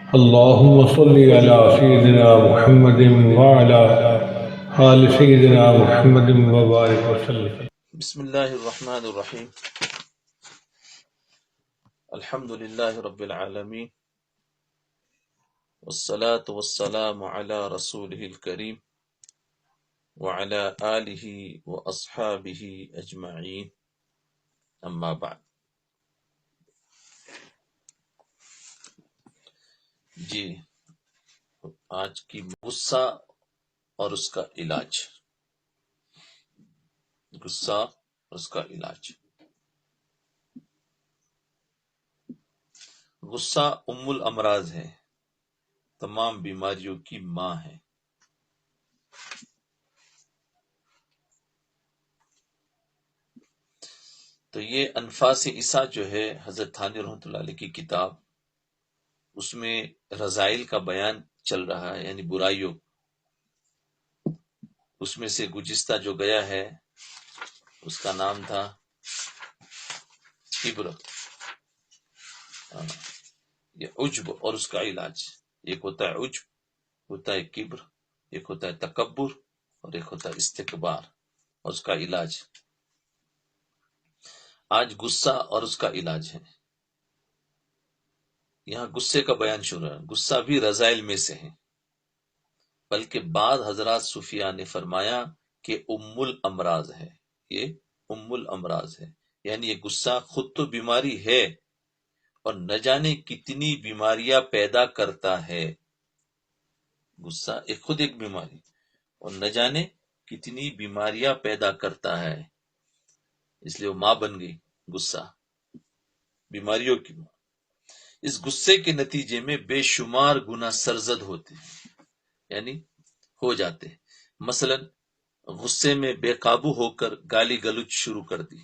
اللهم صل على سيدنا محمد وعلى آل سيدنا محمد وبارك وسلم. بسم اللہ الرحمن الرحیم. الحمد للہ رب العالمین والصلاة والسلام علی رسولہ الکریم وعلی آلہ واصحابہ اجمعین. اما بعد. جی، آج کی غصہ اور اس کا علاج. غصہ اور اس کا علاج. غصہ ام الامراض ہے، تمام بیماریوں کی ماں ہے. تو یہ انفاس عیسیٰ جو ہے حضرت تھانوی رحمۃ اللہ علیہ کی کتاب، اس میں رذائل کا بیان چل رہا ہے، یعنی برائیوں. اس میں سے گزشتہ جو گیا ہے اس کا نام تھا کبر، یہ عجب اور اس کا علاج. ایک ہوتا ہے عجب، ہوتا ہے کبر، ایک ہوتا ہے تکبر، اور ایک ہوتا ہے استکبار اور اس کا علاج. آج غصہ اور اس کا علاج ہے. یہاں غصے کا بیان شروع ہے. غصہ بھی رذائل میں سے ہے، بلکہ بعض حضرات صوفیاء نے فرمایا کہ ام الامراض ہے. یہ ام الامراض ہے، یعنی یہ غصہ خود تو بیماری ہے اور نہ جانے کتنی بیماریاں پیدا کرتا ہے. غصہ خود ایک بیماری اور نہ جانے کتنی بیماریاں پیدا کرتا ہے. اس لیے وہ ماں بن گئی غصہ، بیماریوں کی ماں. اس غصے کے نتیجے میں بے شمار گناہ سرزد ہوتے ہیں، یعنی ہو جاتے ہیں. مثلا غصے میں بے قابو ہو کر گالی گلوچ شروع کر دی،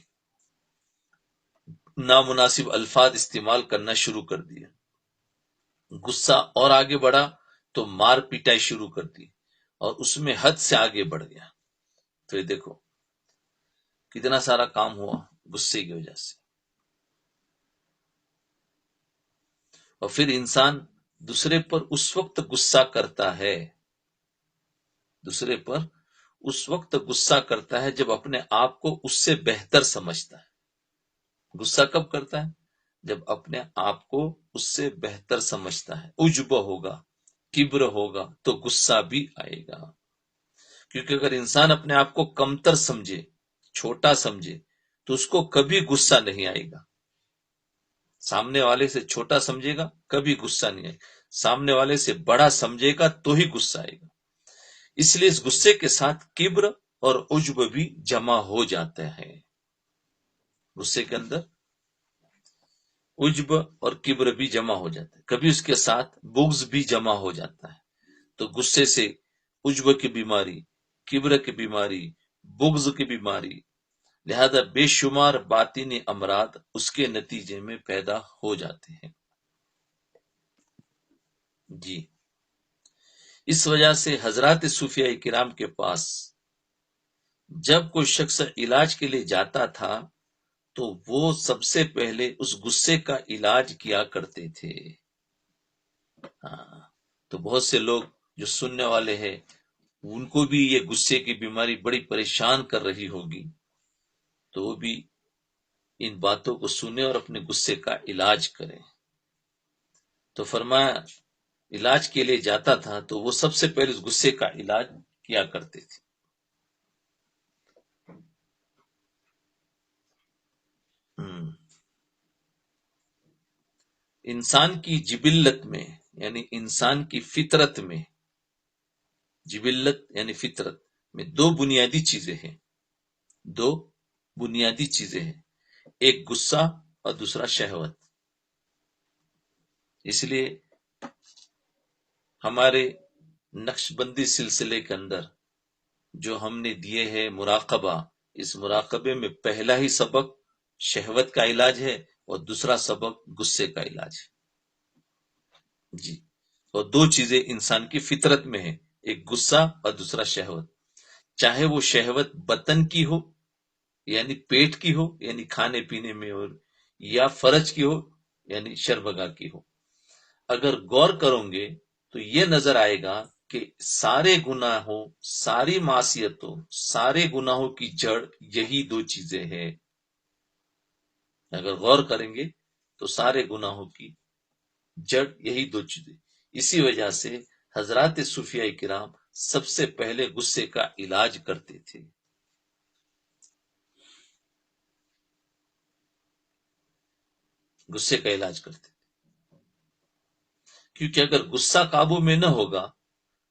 نامناسب الفاظ استعمال کرنا شروع کر دیا. غصہ اور آگے بڑھا تو مار پیٹائی شروع کر دی اور اس میں حد سے آگے بڑھ گیا. تو یہ دیکھو کتنا سارا کام ہوا غصے کی وجہ سے. اور پھر انسان دوسرے پر اس وقت غصہ کرتا ہے، دوسرے پر اس وقت غصہ کرتا ہے جب اپنے آپ کو اس سے بہتر سمجھتا ہے. غصہ کب کرتا ہے؟ جب اپنے آپ کو اس سے بہتر سمجھتا ہے. عجب ہوگا، کبر ہوگا تو غصہ بھی آئے گا. کیونکہ اگر انسان اپنے آپ کو کمتر سمجھے، چھوٹا سمجھے، تو اس کو کبھی غصہ نہیں آئے گا. سامنے والے سے چھوٹا سمجھے گا کبھی غصہ نہیں آئے گا، سامنے والے سے بڑا سمجھے گا تو ہی غصہ آئے گا. اس لیے اس غصے کے ساتھ کبر اور عجب بھی جمع ہو جاتے ہیں. غصے کے اندر عجب اور کبر بھی جمع ہو جاتا ہے، کبھی اس کے ساتھ بغض بھی جمع ہو جاتا ہے. تو غصے سے عجب کی بیماری، کبر کی بیماری، بغض کی بیماری، لہذا بے شمار باطنی امراض اس کے نتیجے میں پیدا ہو جاتے ہیں. جی، اس وجہ سے حضرات صوفیاء کرام کے پاس جب کوئی شخص علاج کے لیے جاتا تھا تو وہ سب سے پہلے اس غصے کا علاج کیا کرتے تھے. تو بہت سے لوگ جو سننے والے ہیں ان کو بھی یہ غصے کی بیماری بڑی پریشان کر رہی ہوگی، تو وہ بھی ان باتوں کو سنیں اور اپنے غصے کا علاج کریں. تو فرمایا علاج کے لیے جاتا تھا تو وہ سب سے پہلے اس غصے کا علاج کیا کرتے تھے. انسان کی جبلت میں، یعنی انسان کی فطرت میں، جبلت یعنی فطرت میں دو بنیادی چیزیں ہیں. دو بنیادی چیزیں ہیں، ایک غصہ اور دوسرا شہوت. اس لیے ہمارے نقش بندی سلسلے کے اندر جو ہم نے دیے ہیں مراقبہ، اس مراقبے میں پہلا ہی سبق شہوت کا علاج ہے اور دوسرا سبق غصے کا علاج ہے. جی، اور دو چیزیں انسان کی فطرت میں ہیں، ایک غصہ اور دوسرا شہوت. چاہے وہ شہوت بطن کی ہو یعنی پیٹ کی ہو، یعنی کھانے پینے میں ہو، یا فرج کی ہو یعنی شرمگاہ کی ہو. اگر غور کروں گے تو یہ نظر آئے گا کہ سارے گناہوں، ساری معصیتوں، سارے گناہوں کی جڑ یہی دو چیزیں ہیں۔ اگر غور کریں گے تو سارے گناہوں کی جڑ یہی دو چیزیں۔ اسی وجہ سے حضرات صوفیاء کرام سب سے پہلے غصے کا علاج کرتے تھے۔ غصے کا علاج کرتے تھے، کیونکہ اگر غصہ قابو میں نہ ہوگا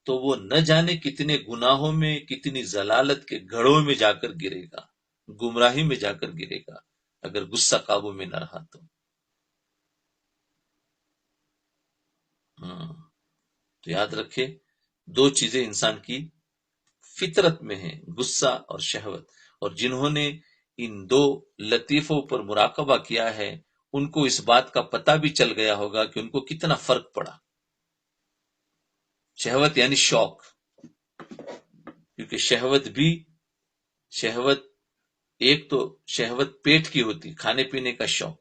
تو وہ نہ جانے کتنے گناہوں میں، کتنی ضلالت کے گڑھوں میں جا کر گرے گا، گمراہی میں جا کر گرے گا، اگر غصہ قابو میں نہ رہا تو۔ تو یاد رکھے، دو چیزیں انسان کی فطرت میں ہیں، غصہ اور شہوت، اور جنہوں نے ان دو لطیفوں پر مراقبہ کیا ہے ان کو اس بات کا پتہ بھی چل گیا ہوگا کہ ان کو کتنا فرق پڑا۔ شہوت یعنی شوق، کیونکہ شہوت ایک تو شہوت پیٹ کی ہوتی، کھانے پینے کا شوق،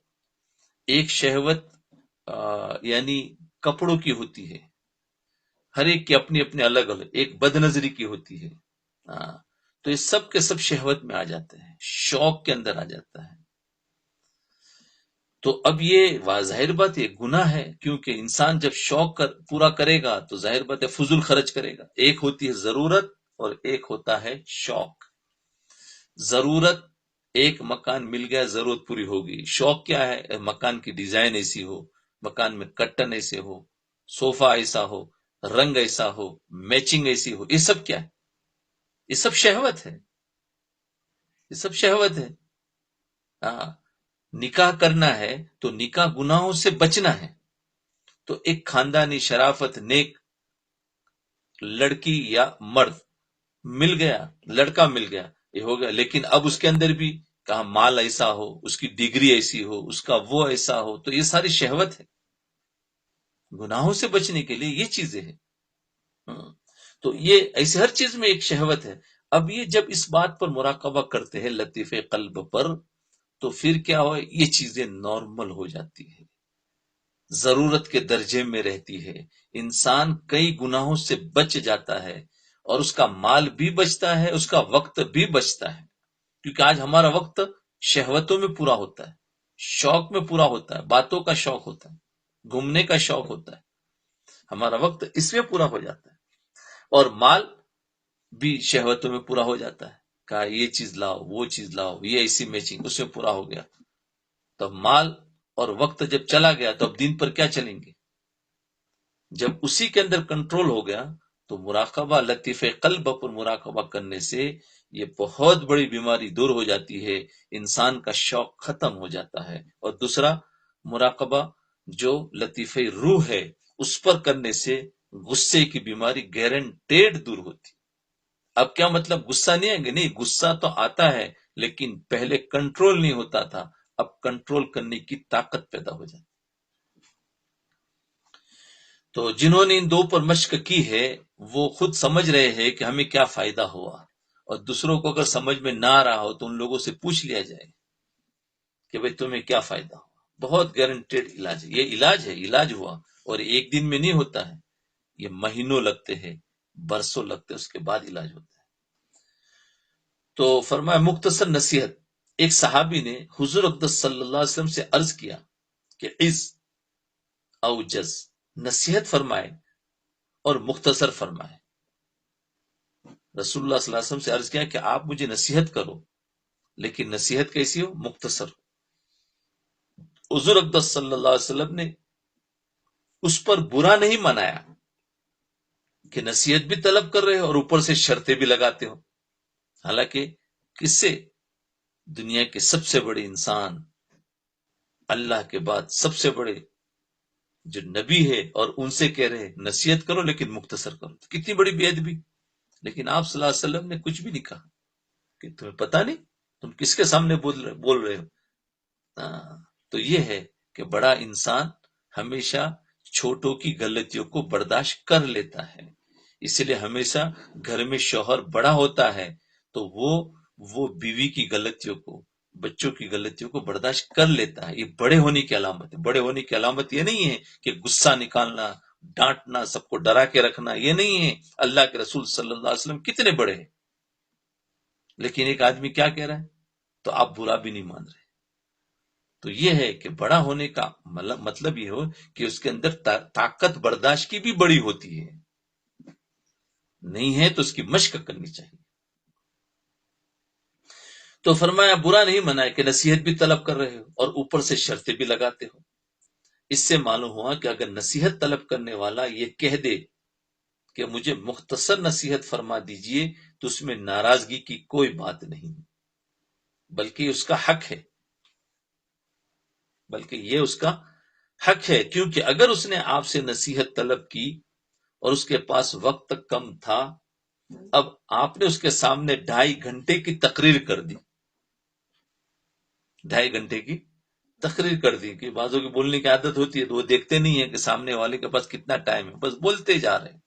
ایک شہوت یعنی کپڑوں کی ہوتی ہے، ہر ایک کی اپنی اپنی الگ الگ، ایک بد نظری کی ہوتی ہے۔ تو یہ سب کے سب شہوت میں آ جاتے ہیں، شوق کے اندر آ جاتا ہے۔ تو اب یہ ظاہر بات یہ گناہ ہے، کیونکہ انسان جب شوق پورا کرے گا تو ظاہر بات ہے فضول خرچ کرے گا۔ ایک ہوتی ہے ضرورت اور ایک ہوتا ہے شوق۔ ضرورت، ایک مکان مل گیا، ضرورت پوری ہوگی۔ شوق کیا ہے؟ مکان کی ڈیزائن ایسی ہو، مکان میں کٹن ایسے ہو، صوفہ ایسا ہو، رنگ ایسا ہو، میچنگ ایسی ہو۔ یہ سب کیا ہے؟ یہ سب شہوت ہے، یہ سب شہوت ہے۔ نکاح کرنا ہے تو نکاح گناہوں سے بچنا ہے، تو ایک خاندانی شرافت نیک لڑکی یا مرد مل گیا، لڑکا مل گیا، یہ ہو گیا، لیکن اب اس کے اندر بھی کہاں مال ایسا ہو، اس کی ڈگری ایسی ہو، اس کا وہ ایسا ہو، تو یہ ساری شہوت ہے۔ گناہوں سے بچنے کے لیے یہ چیزیں ہیں۔ تو یہ ایسے ہر چیز میں ایک شہوت ہے۔ اب یہ جب اس بات پر مراقبہ کرتے ہیں لطیفے قلب پر، تو پھر کیا ہو، یہ چیزیں نارمل ہو جاتی ہے، ضرورت کے درجے میں رہتی ہے، انسان کئی گناہوں سے بچ جاتا ہے، اور اس کا مال بھی بچتا ہے، اس کا وقت بھی بچتا ہے۔ کیونکہ آج ہمارا وقت شہوتوں میں پورا ہوتا ہے، شوق میں پورا ہوتا ہے، باتوں کا شوق ہوتا ہے، گھومنے کا شوق ہوتا ہے، ہمارا وقت اس میں پورا ہو جاتا ہے، اور مال بھی شہوتوں میں پورا ہو جاتا ہے، کہا یہ چیز لاؤ، وہ چیز لاؤ، یہ ایسی میچنگ، اس میں پورا ہو گیا۔ تب مال اور وقت جب چلا گیا تو اب دین پر کیا چلیں گے؟ جب اسی کے اندر کنٹرول ہو گیا تو مراقبہ، لطیفے قلب پر مراقبہ کرنے سے یہ بہت بڑی بیماری دور ہو جاتی ہے، انسان کا شوق ختم ہو جاتا ہے۔ اور دوسرا مراقبہ جو لطیفے روح ہے اس پر کرنے سے غصے کی بیماری گارنٹیڈ دور ہوتی۔ اب کیا مطلب غصہ نہیں آئیں گے؟ نہیں، غصہ تو آتا ہے لیکن پہلے کنٹرول نہیں ہوتا تھا، اب کنٹرول کرنے کی طاقت پیدا ہو جاتی۔ تو جنہوں نے ان دو پر مشق کی ہے وہ خود سمجھ رہے ہیں کہ ہمیں کیا فائدہ ہوا، اور دوسروں کو اگر سمجھ میں نہ آ رہا ہو تو ان لوگوں سے پوچھ لیا جائے کہ بھئی تمہیں کیا فائدہ ہوا۔ بہت گارنٹیڈ علاج ہے، یہ علاج ہے، علاج ہوا، اور ایک دن میں نہیں ہوتا ہے، یہ مہینوں لگتے ہیں، برسوں لگتے ہیں، اس کے بعد علاج ہوتا ہے۔ تو فرمایا مختصر نصیحت، ایک صحابی نے حضور اقدس صلی اللہ علیہ وسلم سے عرض کیا کہ عز او جز، نصیحت فرمائے اور مختصر فرمائے۔ رسول اللہ صلی اللہ علیہ وسلم سے عرض کیا کہ آپ مجھے نصیحت کرو، لیکن نصیحت کیسی ہو؟ مختصر۔ حضور اقدس صلی اللہ علیہ وسلم نے اس پر برا نہیں منایا کہ نصیحت بھی طلب کر رہے ہو اور اوپر سے شرطیں بھی لگاتے ہو۔ حالانکہ کس سے؟ دنیا کے سب سے بڑے انسان، اللہ کے بعد سب سے بڑے جو نبی ہے، اور ان سے کہہ رہے نصیحت کرو لیکن مختصر کرو، کتنی بڑی بے ادبی۔ لیکن آپ صلی اللہ علیہ وسلم نے کچھ بھی نہیں کہا کہ تمہیں پتہ نہیں تم کس کے سامنے بول رہے ہو۔ تو یہ ہے کہ بڑا انسان ہمیشہ چھوٹوں کی غلطیوں کو برداشت کر لیتا ہے، اس لیے ہمیشہ گھر میں شوہر بڑا ہوتا ہے تو وہ بیوی کی غلطیوں کو، بچوں کی غلطیوں کو برداشت کر لیتا ہے، یہ بڑے ہونے کی علامت ہے۔ بڑے ہونے کی علامت یہ نہیں ہے کہ غصہ نکالنا، ڈانٹنا، سب کو ڈرا کے رکھنا، یہ نہیں ہے۔ اللہ کے رسول صلی اللہ علیہ وسلم کتنے بڑے ہیں، لیکن ایک آدمی کیا کہہ رہا ہے تو آپ برا بھی نہیں مان رہے۔ تو یہ ہے کہ بڑا ہونے کا مطلب یہ ہو کہ اس کے اندر طاقت برداشت کی بھی بڑی ہوتی ہے، نہیں ہے تو اس کی مشق کرنی چاہیے۔ تو فرمایا برا نہیں منائے کہ نصیحت بھی طلب کر رہے ہو اور اوپر سے شرطیں بھی لگاتے ہو۔ اس سے معلوم ہوا کہ اگر نصیحت طلب کرنے والا یہ کہہ دے کہ مجھے مختصر نصیحت فرما دیجئے تو اس میں ناراضگی کی کوئی بات نہیں، بلکہ اس کا حق ہے، بلکہ یہ اس کا حق ہے، کیونکہ اگر اس نے آپ سے نصیحت طلب کی اور اس کے پاس وقت کم تھا، اب آپ نے اس کے سامنے 2.5 گھنٹے کی تقریر کر دی، 2.5 گھنٹے کی تقریر کر دی کہ بعضوں کی بولنے کی عادت ہوتی ہے تو وہ دیکھتے نہیں ہے کہ سامنے والے کے پاس کتنا ٹائم ہے، بس بولتے جا رہے ہیں۔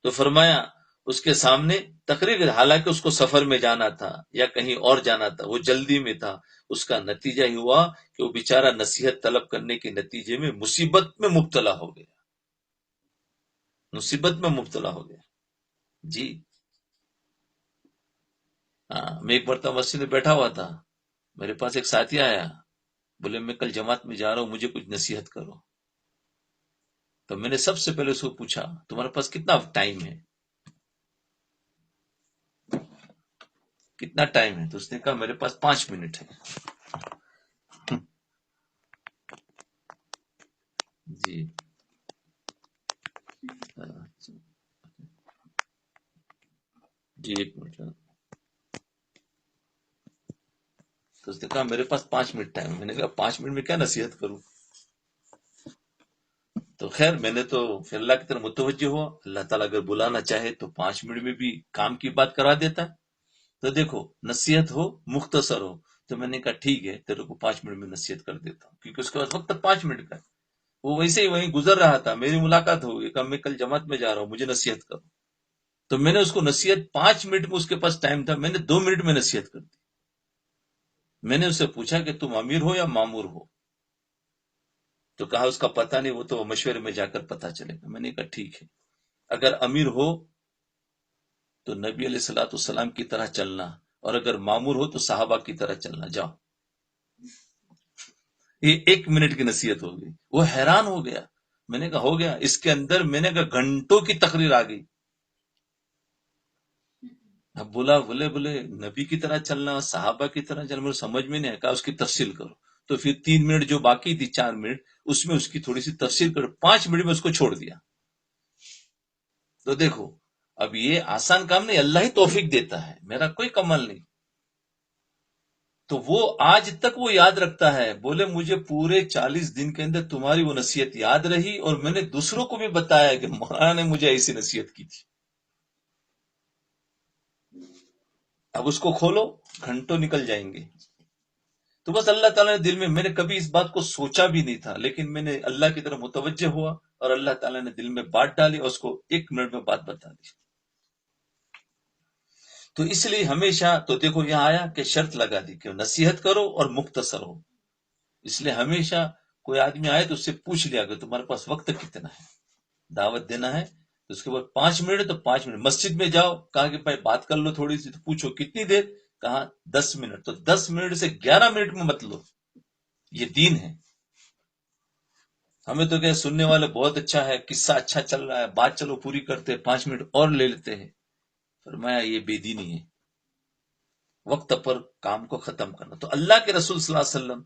تو فرمایا اس کے سامنے تقریر، حالانکہ اس کو سفر میں جانا تھا یا کہیں اور جانا تھا، وہ جلدی میں تھا، اس کا نتیجہ ہی ہوا کہ وہ بیچارہ نصیحت طلب کرنے کے نتیجے میں مصیبت میں مبتلا ہو گیا، مصیبت میں مبتلا ہو گیا۔ جی ہاں، میں ایک مرتبہ مسجد میں بیٹھا ہوا تھا، میرے پاس ایک ساتھی آیا، بولے میں کل جماعت میں جا رہا ہوں، مجھے کچھ نصیحت کرو۔ تو میں نے سب سے پہلے اس کو پوچھا تمہارے پاس کتنا ٹائم ہے، کتنا ٹائم ہے؟ تو اس نے کہا میرے پاس 5 منٹ ہے۔ جی جی، 1 منٹ۔ تو اس نے کہا میرے پاس 5 منٹ ٹائم ہے۔ میں نے کہا 5 منٹ میں کیا نصیحت کروں؟ تو خیر میں نے تو پھر اللہ کی طرف متوجہ ہوا، اللہ تعالیٰ اگر بلانا چاہے تو 5 منٹ میں بھی کام کی بات کرا دیتا ہے۔ تو دیکھو نصیحت ہو مختصر ہو، تو میں نے کہا ٹھیک ہے تیرے کو 5 منٹ میں نصیحت کر دیتا ہوں، کیونکہ اس کے بعد وقت 5 منٹ کا ہے۔ وہ ویسے ہی وہیں گزر رہا تھا، میری ملاقات ہو گئی، کہا میں کل جماعت میں جا رہا ہوں، مجھے نصیحت کرو۔ تو میں نے اس کو نصیحت 5 منٹ میں، اس کے پاس ٹائم تھا، میں نے 2 منٹ میں نصیحت کر دی۔ میں نے اس سے پوچھا کہ تم امیر ہو یا معمور ہو؟ تو کہا اس کا پتہ نہیں، وہ تو مشورے میں جا کر پتہ چلے گا۔ میں نے کہا ٹھیک ہے، اگر امیر ہو تو نبی علیہ الصلوۃ والسلام کی طرح چلنا، اور اگر معمور ہو تو صحابہ کی طرح چلنا، جاؤ۔ یہ 1 منٹ کی نصیحت ہو گئی۔ وہ حیران ہو گیا، میں نے کہا ہو گیا؟ اس کے اندر میں نے کہا گھنٹوں کی تقریر آ گئی۔ اب بولے نبی کی طرح چلنا، صحابہ کی طرح چلنا، مجھے سمجھ میں نہیں آیا، کہا اس کی تفصیل کرو۔ تو پھر 3 منٹ جو باقی تھی، 4 منٹ، اس میں اس کی تھوڑی سی تفصیل کرو، 5 منٹ میں اس کو چھوڑ دیا۔ تو دیکھو اب یہ آسان کام نہیں، اللہ ہی توفیق دیتا ہے، میرا کوئی کمال نہیں۔ تو وہ آج تک وہ یاد رکھتا ہے، بولے مجھے پورے 40 دن کے اندر تمہاری وہ نصیحت یاد رہی، اور میں نے دوسروں کو بھی بتایا کہ مولانا نے مجھے ایسی نصیحت کی تھی۔ اب اس کو کھولو، گھنٹوں نکل جائیں گے۔ تو بس اللہ تعالیٰ نے دل میں نے کبھی اس بات کو سوچا بھی نہیں تھا، لیکن میں نے اللہ کی طرف متوجہ ہوا اور اللہ تعالیٰ نے دل میں بات ڈالی اور اس کو 1 منٹ میں بات بتا دی۔ تو اس لیے ہمیشہ، تو دیکھو یہاں آیا کہ شرط لگا دی کہ نصیحت کرو اور مختصر ہو۔ اس لیے ہمیشہ کوئی آدمی آئے تو اس سے پوچھ لیا کہ تمہارے پاس وقت کتنا ہے، دعوت دینا ہے تو اس کے بعد 5 منٹ، تو 5 منٹ۔ مسجد میں جاؤ، کہا کہ بھائی بات کر لو تھوڑی سی، تو پوچھو کتنی دیر، کہا 10 منٹ، تو 10 منٹ سے 11 منٹ میں مت لو، یہ دین ہے۔ ہمیں تو کہ سننے والے بہت اچھا ہے، قصہ اچھا چل رہا ہے، بات چلو پوری کرتے، 5 منٹ اور لے لیتے ہیں۔ فرمایا یہ بے دینی ہے، وقت پر کام کو ختم کرنا۔ تو اللہ کے رسول صلی اللہ علیہ وسلم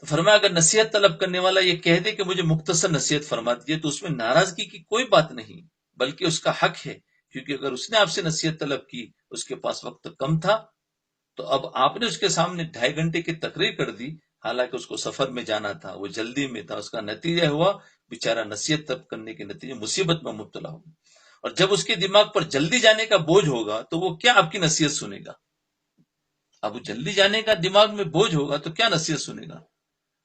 تو فرمایا اگر نصیحت طلب کرنے والا یہ کہہ دے کہ مجھے مختصر نصیحت فرما دیجیے تو اس میں ناراضگی کی کوئی بات نہیں، بلکہ اس کا حق ہے، کیونکہ اگر اس نے آپ سے نصیحت طلب کی، اس کے پاس وقت کم تھا، تو اب آپ نے اس کے سامنے 2.5 گھنٹے کی تقریر کر دی، حالانکہ اس کو سفر میں جانا تھا، وہ جلدی میں تھا، اس کا نتیجہ ہوا بیچارہ نصیحت طلب کرنے کے نتیجے مصیبت میں مبتلا ہو۔ اور جب اس کے دماغ پر جلدی جانے کا بوجھ ہوگا تو وہ کیا آپ کی نصیحت سنے گا؟ اب وہ جلدی جانے کا دماغ میں بوجھ ہوگا تو کیا نصیحت سنے گا؟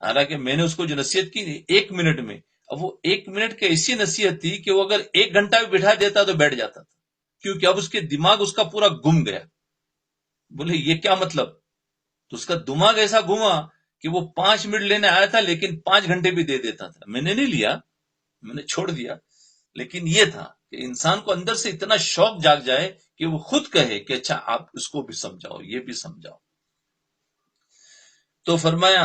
حالانکہ میں نے اس کو جو نصیحت کی 1 منٹ میں، اب وہ 1 منٹ کی ایسی نصیحت تھی کہ وہ اگر 1 گھنٹہ بھی بٹھا دیتا تو بیٹھ جاتا تھا، کیونکہ اب اس کے دماغ اس کا پورا گم گیا۔ بولے یہ کیا مطلب؟ تو اس کا دماغ ایسا گھما کہ وہ 5 منٹ لینے آیا تھا لیکن 5 گھنٹے بھی دے دیتا تھا. میں نے نہیں لیا، میں نے چھوڑ دیا. لیکن یہ تھا کہ انسان کو اندر سے اتنا شوق جاگ جائے کہ وہ خود کہے کہ اچھا آپ اس کو بھی سمجھاؤ، یہ بھی سمجھاؤ. تو فرمایا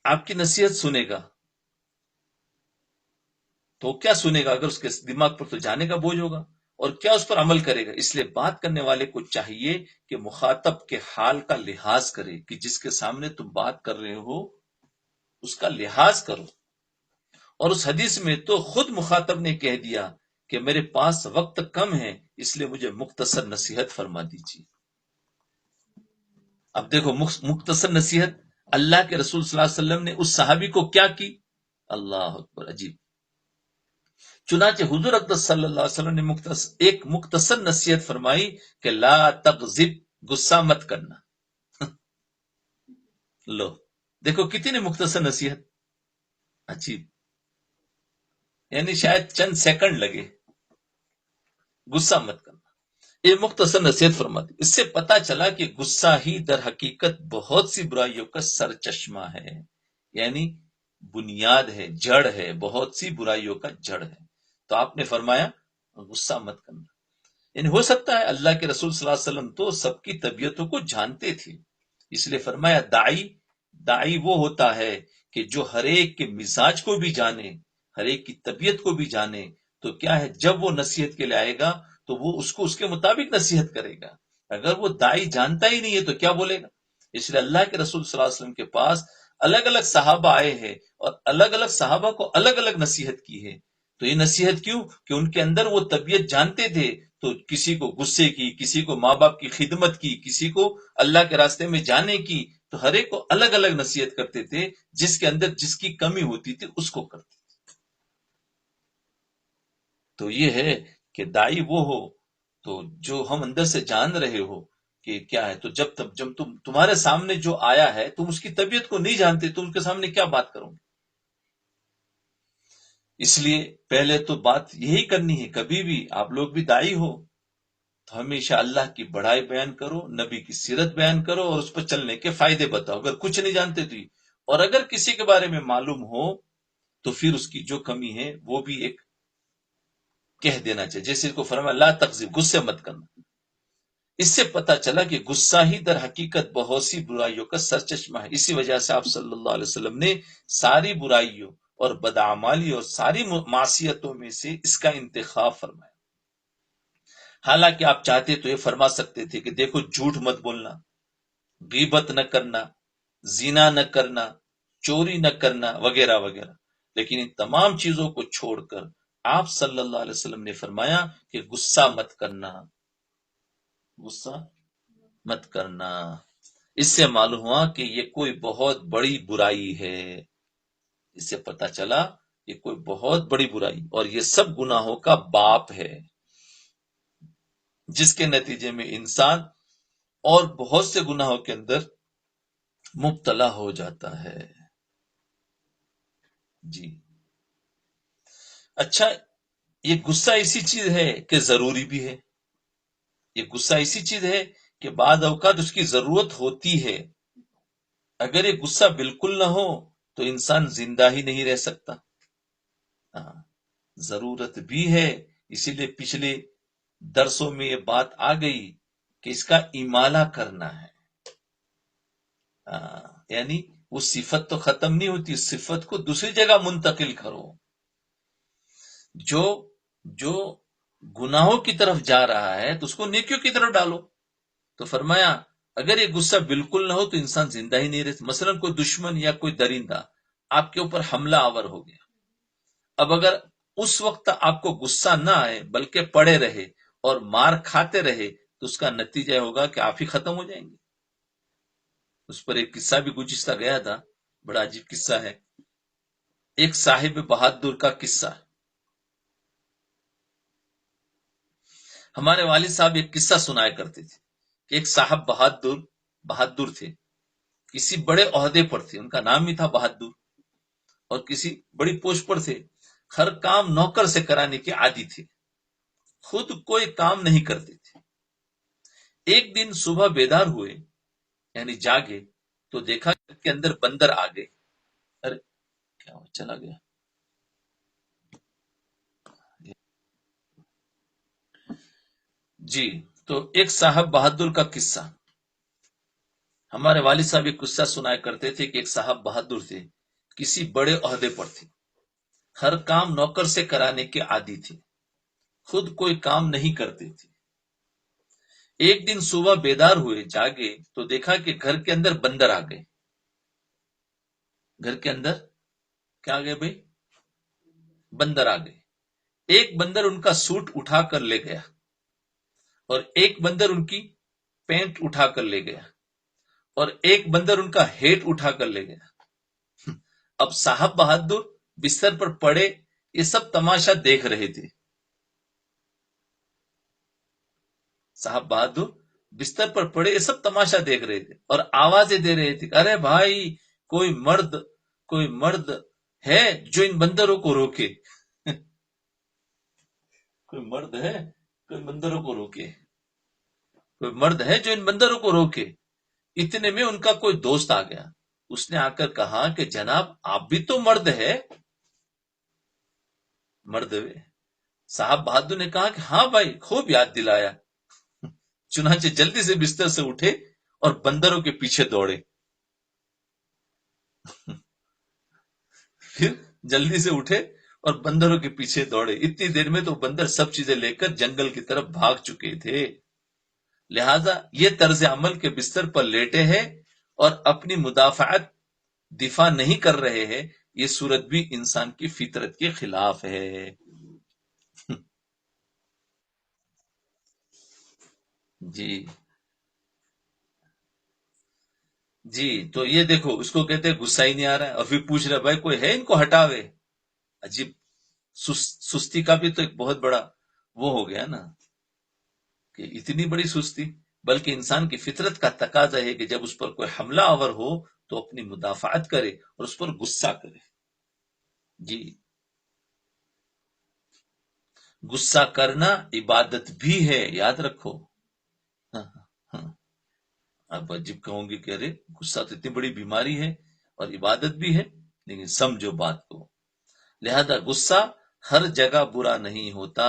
آپ کی نصیحت سنے گا تو کیا سنے گا؟ اگر اس کے دماغ پر تو جانے کا بوجھ ہوگا، اور کیا اس پر عمل کرے گا؟ اس لیے بات کرنے والے کو چاہیے کہ مخاطب کے حال کا لحاظ کرے، کہ جس کے سامنے تم بات کر رہے ہو اس کا لحاظ کرو. اور اس حدیث میں تو خود مخاطب نے کہہ دیا کہ میرے پاس وقت کم ہے، اس لیے مجھے مختصر نصیحت فرما دیجیے. اب دیکھو مختصر نصیحت اللہ کے رسول صلی اللہ علیہ وسلم نے اس صحابی کو کیا کی؟ اللہ اکبر، عجیب. چنانچہ حضور اقدس صلی اللہ علیہ وسلم نے ایک مختصر نصیحت فرمائی کہ لا تغضب، غصہ مت کرنا. لو دیکھو کتنی مختصر نصیحت، عجیب. یعنی شاید چند سیکنڈ لگے، غصہ مت کرنا. یہ مختصر نصیحت فرماتی. اس سے پتا چلا کہ غصہ ہی در حقیقت بہت سی برائیوں کا سر چشمہ ہے، یعنی بنیاد ہے، جڑ ہے، بہت سی برائیوں کا جڑ ہے. تو آپ نے فرمایا غصہ مت کرنا. یعنی ہو سکتا ہے اللہ کے رسول صلی اللہ علیہ وسلم تو سب کی طبیعتوں کو جانتے تھے، اس لیے فرمایا داعی وہ ہوتا ہے کہ جو ہر ایک کے مزاج کو بھی جانے، ہر ایک کی طبیعت کو بھی جانے. تو کیا ہے، جب وہ نصیحت کے لیے آئے گا تو وہ اس کو اس کے مطابق نصیحت کرے گا. اگر وہ داعی جانتا ہی نہیں ہے تو کیا بولے گا؟ اس لیے اللہ کے رسول صلی اللہ علیہ وسلم کے پاس الگ الگ صحابہ آئے ہیں اور الگ الگ صحابہ کو الگ الگ نصیحت کی ہے. تو یہ نصیحت کیوں؟ کہ ان کے اندر وہ طبیعت جانتے تھے. تو کسی کو غصے کی، کسی کو ماں باپ کی خدمت کی، کسی کو اللہ کے راستے میں جانے کی. تو ہر ایک کو الگ الگ نصیحت کرتے تھے، جس کے اندر جس کی کمی ہوتی تھی اس کو کرتے تھے. تو یہ ہے کہ داعی وہ ہو تو جو ہم اندر سے جان رہے ہو کہ کیا ہے. تو جب تمہارے سامنے جو آیا ہے تم اس کی طبیعت کو نہیں جانتے تو اس کے سامنے کیا بات کرو گے؟ اس لیے پہلے تو بات یہی کرنی ہے. کبھی بھی آپ لوگ بھی داعی ہو تو ہمیشہ اللہ کی بڑائی بیان کرو، نبی کی سیرت بیان کرو اور اس پر چلنے کے فائدے بتاؤ. اگر کچھ نہیں جانتے تو اور اگر کسی کے بارے میں معلوم ہو تو پھر اس کی جو کمی ہے وہ بھی ایک کہہ دینا چاہیے. جیسے اس کو فرمایا لا تغضب، غصے مت کرنا. اس سے پتا چلا کہ غصہ ہی در حقیقت بہت سی برائیوں کا سرچشمہ ہے. اسی وجہ سے آپ صلی اللہ علیہ وسلم نے ساری برائیوں اور بدعمالی اور ساری معصیتوں میں سے اس کا انتخاب فرمایا. حالانکہ آپ چاہتے تو یہ فرما سکتے تھے کہ دیکھو جھوٹ مت بولنا، غیبت نہ کرنا، زنا نہ کرنا، چوری نہ کرنا وغیرہ وغیرہ. لیکن ان تمام چیزوں کو چھوڑ کر آپ صلی اللہ علیہ وسلم نے فرمایا کہ غصہ مت کرنا، غصہ مت کرنا. اس سے معلوم ہوا کہ یہ کوئی بہت بڑی برائی ہے. اس سے پتا چلا یہ کوئی بہت بڑی برائی اور یہ سب گناہوں کا باپ ہے، جس کے نتیجے میں انسان اور بہت سے گناہوں کے اندر مبتلا ہو جاتا ہے. جی اچھا، یہ غصہ ایسی چیز ہے کہ ضروری بھی ہے. یہ غصہ ایسی چیز ہے کہ بعض اوقات اس کی ضرورت ہوتی ہے. اگر یہ غصہ بالکل نہ ہو تو انسان زندہ ہی نہیں رہ سکتا. ضرورت بھی ہے، اسی لیے پچھلے درسوں میں یہ بات آ گئی کہ اس کا امالہ کرنا ہے. یعنی وہ صفت تو ختم نہیں ہوتی، صفت کو دوسری جگہ منتقل کرو. جو گناہوں کی طرف جا رہا ہے تو اس کو نیکیوں کی طرف ڈالو. تو فرمایا اگر یہ غصہ بالکل نہ ہو تو انسان زندہ ہی نہیں رہتا. مثلا کوئی دشمن یا کوئی درندہ آپ کے اوپر حملہ آور ہو گیا. اب اگر اس وقت آپ کو غصہ نہ آئے بلکہ پڑے رہے اور مار کھاتے رہے تو اس کا نتیجہ ہوگا کہ آپ ہی ختم ہو جائیں گے. اس پر ایک قصہ بھی گزشتہ گیا تھا، بڑا عجیب قصہ ہے. ایک صاحب بہادر کا قصہ. ہمارے والد صاحب ایک قصہ سنایا کرتے تھے کہ ایک صاحب بہادر تھے، کسی بڑے عہدے پر تھے، ان کا نام ہی تھا بہادر، اور کسی بڑی پوسٹ پر تھے. ہر کام نوکر سے کرانے کے عادی تھے، خود کوئی کام نہیں کرتے تھے. ایک دن صبح بیدار ہوئے، یعنی جاگے تو دیکھا گھر کے اندر بندر آ گئے. ارے کیا ہوا؟ چلا گیا. جی تو ایک صاحب بہادر کا قصہ. ہمارے والد صاحب ایک قصہ سنایا کرتے تھے کہ ایک صاحب بہادر تھے، کسی بڑے عہدے پر تھے، ہر کام نوکر سے کرانے کے عادی تھے، خود کوئی کام نہیں کرتے تھے. ایک دن صبح بیدار ہوئے، جاگے تو دیکھا کہ گھر کے اندر بندر آ گئے. گھر کے اندر کیا آ گئے بھائی؟ بندر آ گئے. ایک بندر ان کا سوٹ اٹھا کر لے گیا اور ایک بندر ان کی پینٹ اٹھا کر لے گیا اور ایک بندر ان کا ہیٹ اٹھا کر لے گیا. اب صاحب بہادر بستر پر پڑے یہ سب تماشا دیکھ رہے تھے. صاحب بہادر بستر پر پڑے یہ سب تماشا دیکھ رہے تھے اور آوازیں دے رہے تھے، ارے بھائی کوئی مرد ہے جو ان بندروں کو روکے. کوئی مرد ہے کوئی بندروں کو روکے، کوئی مرد ہے جو ان بندروں کو روکے. اتنے میں ان کا کوئی دوست آ گیا. اس نے آ کر کہا کہ جناب آپ بھی تو مرد ہے. مرد ہے. صاحب بہادر نے کہا کہ ہاں بھائی، خوب یاد دلایا. چنانچہ جلدی سے بستر سے اٹھے اور بندروں کے پیچھے دوڑے. پھر جلدی سے اٹھے اور بندروں کے پیچھے دوڑے. اتنی دیر میں تو بندر سب چیزیں لے کر جنگل کی طرف بھاگ چکے تھے. لہذا یہ طرز عمل کے بستر پر لیٹے ہیں اور اپنی دفاع نہیں کر رہے ہیں، یہ صورت بھی انسان کی فطرت کے خلاف ہے. جی جی تو یہ دیکھو، اس کو کہتے ہیں غصہ ہی نہیں آ رہا ہے اور پھر پوچھ رہا بھائی کوئی ہے ان کو ہٹاوے. عجیب. سستی کا بھی تو ایک بہت بڑا وہ ہو گیا نا، کہ اتنی بڑی سستی. بلکہ انسان کی فطرت کا تقاضا ہے کہ جب اس پر کوئی حملہ آور ہو تو اپنی مدافعت کرے اور اس پر غصہ کرے. جی غصہ کرنا عبادت بھی ہے، یاد رکھو. ہاں ہاں. آپ عجیب کہوں گی کہ ارے غصہ تو اتنی بڑی بیماری ہے اور عبادت بھی ہے، لیکن سمجھو بات کو. لہذا غصہ ہر جگہ برا نہیں ہوتا،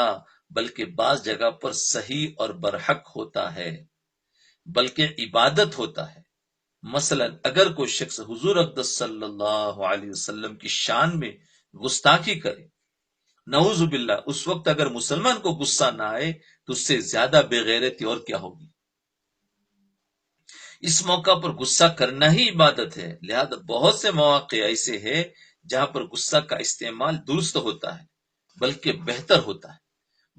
بلکہ بعض جگہ پر صحیح اور برحق ہوتا ہے، بلکہ عبادت ہوتا ہے. مثلا اگر کوئی شخص حضور اقدس صلی اللہ علیہ وسلم کی شان میں گستاخی کرے، نعوذ باللہ، اس وقت اگر مسلمان کو غصہ نہ آئے تو اس سے زیادہ بے غیرتی اور کیا ہوگی. اس موقع پر غصہ کرنا ہی عبادت ہے. لہذا بہت سے مواقع ایسے ہیں جہاں پر غصہ کا استعمال درست ہوتا ہے، بلکہ بہتر ہوتا ہے،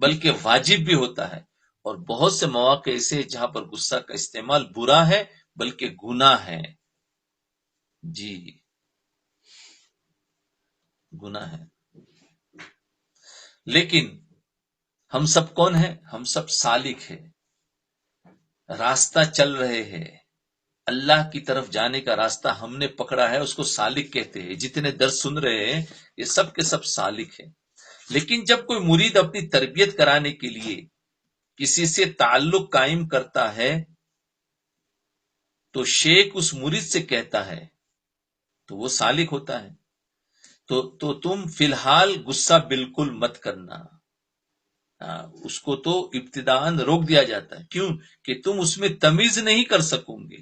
بلکہ واجب بھی ہوتا ہے. اور بہت سے مواقع ایسے ہیں جہاں پر غصہ کا استعمال برا ہے، بلکہ گناہ ہے. جی گناہ ہے. لیکن ہم سب کون ہیں؟ ہم سب سالک ہیں، راستہ چل رہے ہیں. اللہ کی طرف جانے کا راستہ ہم نے پکڑا ہے، اس کو سالک کہتے ہیں. جتنے درس سن رہے ہیں یہ سب کے سب سالک ہیں. لیکن جب کوئی مرید اپنی تربیت کرانے کے لیے کسی سے تعلق قائم کرتا ہے تو شیخ اس مرید سے کہتا ہے تو وہ سالک ہوتا ہے. تو تم فی الحال غصہ بالکل مت کرنا. اس کو تو ابتداءً روک دیا جاتا ہے. کیوں؟ کہ تم اس میں تمیز نہیں کر سکوں گے،